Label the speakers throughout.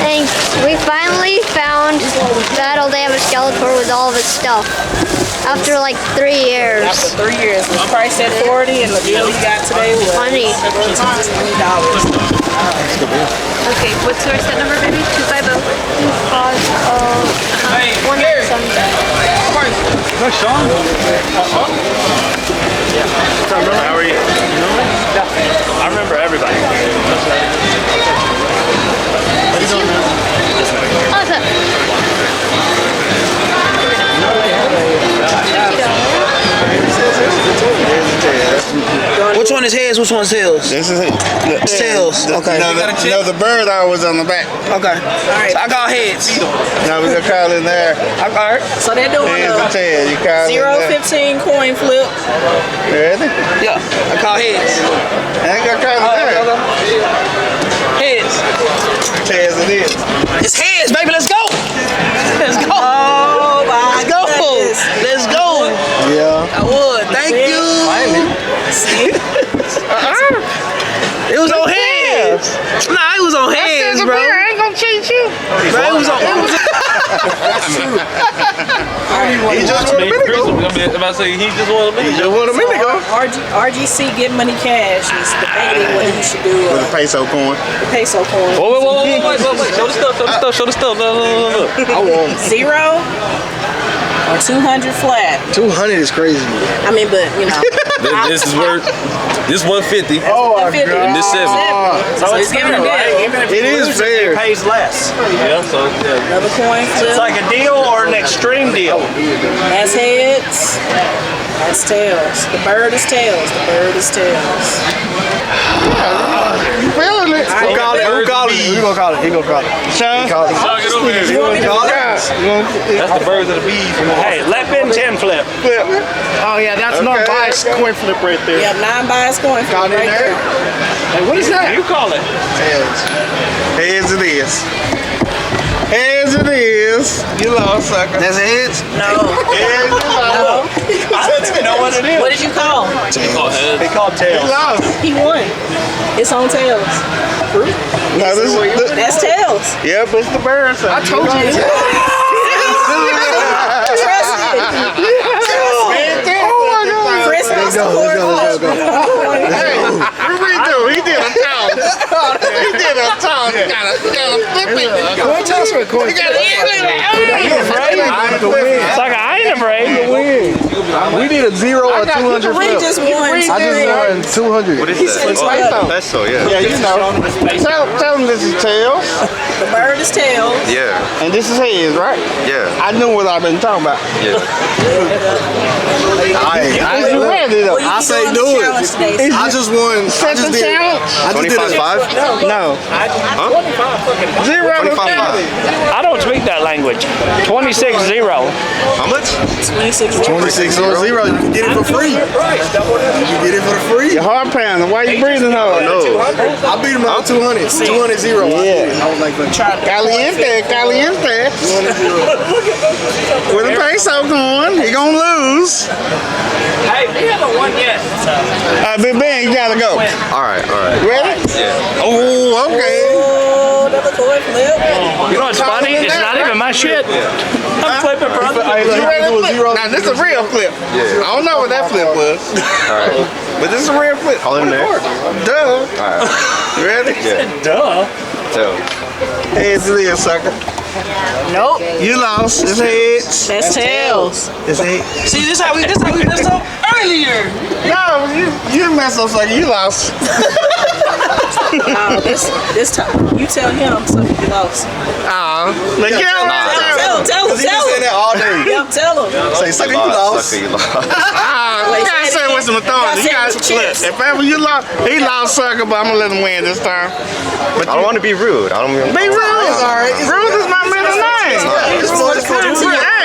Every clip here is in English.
Speaker 1: And we finally found Battle Day of a Skeletor with all of its stuff. After like 3 years.
Speaker 2: After 3 years. The price at 40 and the deal you got today was
Speaker 1: $20.
Speaker 3: Okay, what's your set number, baby? 250.
Speaker 1: Because of 197.
Speaker 4: Is that Sean?
Speaker 5: How are you? I remember everybody.
Speaker 6: Which one is heads? Which one's tails?
Speaker 4: This is it.
Speaker 6: Tails. Okay.
Speaker 4: No, the bird eye was on the back.
Speaker 6: Okay. Alright. So I call heads.
Speaker 4: Now we gonna call in there.
Speaker 6: Okay.
Speaker 2: So they're doing
Speaker 4: Heads and
Speaker 2: a
Speaker 4: tails. You call
Speaker 2: 0-15 coin flip.
Speaker 4: Ready?
Speaker 6: Yeah. I call heads.
Speaker 4: I ain't gonna call in there.
Speaker 6: Heads.
Speaker 4: Tails it is.
Speaker 6: It's heads, baby. Let's go. Let's go.
Speaker 2: Oh my
Speaker 6: Let's go.
Speaker 2: goodness.
Speaker 6: Let's go.
Speaker 4: Yeah.
Speaker 6: I would. Thank you. It was on heads. Nah, it was on heads, bro.
Speaker 1: I ain't gonna cheat you.
Speaker 6: Bro, it was on.
Speaker 4: He just won a minute ago.
Speaker 5: I'm about to say he just won a minute.
Speaker 4: He just won a minute ago.
Speaker 2: RGC Get Money Cash is debating whether he should do
Speaker 4: With a peso coin.
Speaker 2: the peso coin.
Speaker 5: Wait. Show the stuff. Look.
Speaker 4: I won.
Speaker 2: 0 or 200 flat.
Speaker 6: 200 is crazy.
Speaker 2: I mean, but you know.
Speaker 5: This is worth. This 150.
Speaker 4: Oh my
Speaker 2: 50.
Speaker 4: God.
Speaker 5: And this 70.
Speaker 2: So it's giving a deal.
Speaker 7: Even if
Speaker 4: It is fair.
Speaker 7: it pays less.
Speaker 5: Yeah, so yeah.
Speaker 2: Another coin flip.
Speaker 7: It's like a deal or an extreme deal.
Speaker 2: That's heads. That's tails. The bird is tails. The bird is tails.
Speaker 4: You feeling it?
Speaker 6: Who call it? Who call it? Who gonna call it? He gonna call it.
Speaker 4: Sean?
Speaker 5: Sean, get over here.
Speaker 2: You want me to
Speaker 4: Call
Speaker 2: flip?
Speaker 4: it.
Speaker 5: That's the birds of the bees.
Speaker 7: Hey, let Ben 10 flip.
Speaker 4: Flip.
Speaker 7: Oh yeah, that's
Speaker 4: Okay.
Speaker 7: non-biased coin flip right there.
Speaker 2: You have 9 bias coin flip
Speaker 4: Got it
Speaker 2: right
Speaker 4: there?
Speaker 2: there.
Speaker 7: Hey, what is that? You call it.
Speaker 4: Heads. Heads it is. Heads it is. You lost, sucker.
Speaker 6: That's heads.
Speaker 2: No.
Speaker 4: Heads you lost.
Speaker 2: No.
Speaker 7: You know what it is?
Speaker 2: What did you call?
Speaker 7: They call
Speaker 4: You
Speaker 7: tails.
Speaker 4: lost.
Speaker 2: He won. It's on tails.
Speaker 4: No, this is.
Speaker 2: That's tails.
Speaker 4: Yep, it's the bird. I
Speaker 6: told you.
Speaker 2: Trust it. Chris wants to pour it off.
Speaker 4: Hey, what we do? He did a toss. He did a toss. You gotta flip it.
Speaker 6: Coin toss or a coin
Speaker 4: You gotta
Speaker 7: It's like I ain't afraid.
Speaker 6: We need a 0 or 200
Speaker 2: Reed
Speaker 6: flip.
Speaker 2: just won.
Speaker 6: I just won 200.
Speaker 5: What is that? Peso, yeah.
Speaker 4: Yeah, you know. Tell him this is tails,
Speaker 2: The bird is tails.
Speaker 5: Yeah,
Speaker 4: and this is heads, right?
Speaker 5: yeah,
Speaker 4: I knew what I've been talking about.
Speaker 5: yeah.
Speaker 4: I was ready though.
Speaker 6: I say do it. I just won. I just did. I just did
Speaker 5: 25.5?
Speaker 4: No.
Speaker 5: Huh?
Speaker 4: 0 to
Speaker 5: 25.5.
Speaker 7: I don't speak that language. 26-0.
Speaker 5: How much?
Speaker 2: 26.
Speaker 6: 26 or 0. You can get it for free. You can get it for free.
Speaker 4: Your heart pounding. Why you breathing hard?
Speaker 5: No.
Speaker 6: I beat him out 200. 200 0.
Speaker 4: Yeah.
Speaker 6: I was like,
Speaker 4: Caliente, caliente. With a peso going, he gonna lose.
Speaker 7: Hey, we haven't won yet.
Speaker 4: Big Ben, you gotta go.
Speaker 5: All right.
Speaker 4: Ready?
Speaker 5: Yeah.
Speaker 4: Oh, okay.
Speaker 2: Oh, another coin flip.
Speaker 7: You know what's funny? It's not even my shit. I'm flipping, brother.
Speaker 4: You ready to flip? Now this is a real flip.
Speaker 5: Yeah.
Speaker 4: I don't know what that flip was,
Speaker 5: All right.
Speaker 4: but this is a real flip.
Speaker 5: All in there.
Speaker 4: Duh.
Speaker 5: All right.
Speaker 4: You ready?
Speaker 5: Yeah.
Speaker 7: Duh.
Speaker 5: So,
Speaker 4: Heads it is, sucker.
Speaker 2: Nope.
Speaker 4: You lost. It's heads.
Speaker 2: That's tails.
Speaker 4: It's heads.
Speaker 6: see, this how we messed up earlier.
Speaker 4: No, you messed up, sucker. You lost.
Speaker 2: No, this time you tell him so he lost.
Speaker 4: Look, get out.
Speaker 2: Tell him.
Speaker 6: He been saying that all day.
Speaker 2: Yep, tell him.
Speaker 6: Say, sucker, you lost.
Speaker 5: Sucker, you lost.
Speaker 4: You gotta say with some authority. You gotta look. If ever you lost, he lost, sucker, but I'm gonna let him win this time.
Speaker 5: I don't want to be rude. I don't mean.
Speaker 4: Be rude. Rude is my middle name.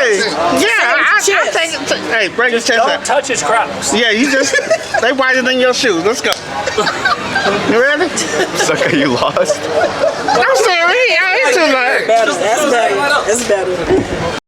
Speaker 4: Hey, yeah, I take it. Hey, break his chest
Speaker 7: Don't
Speaker 4: out.
Speaker 7: touch his crocs.
Speaker 4: Yeah, you just, they whiter than your shoes. Let's go. You ready?
Speaker 5: Sucker, you lost.
Speaker 4: I'm saying, he too late.
Speaker 2: That's better. That's better.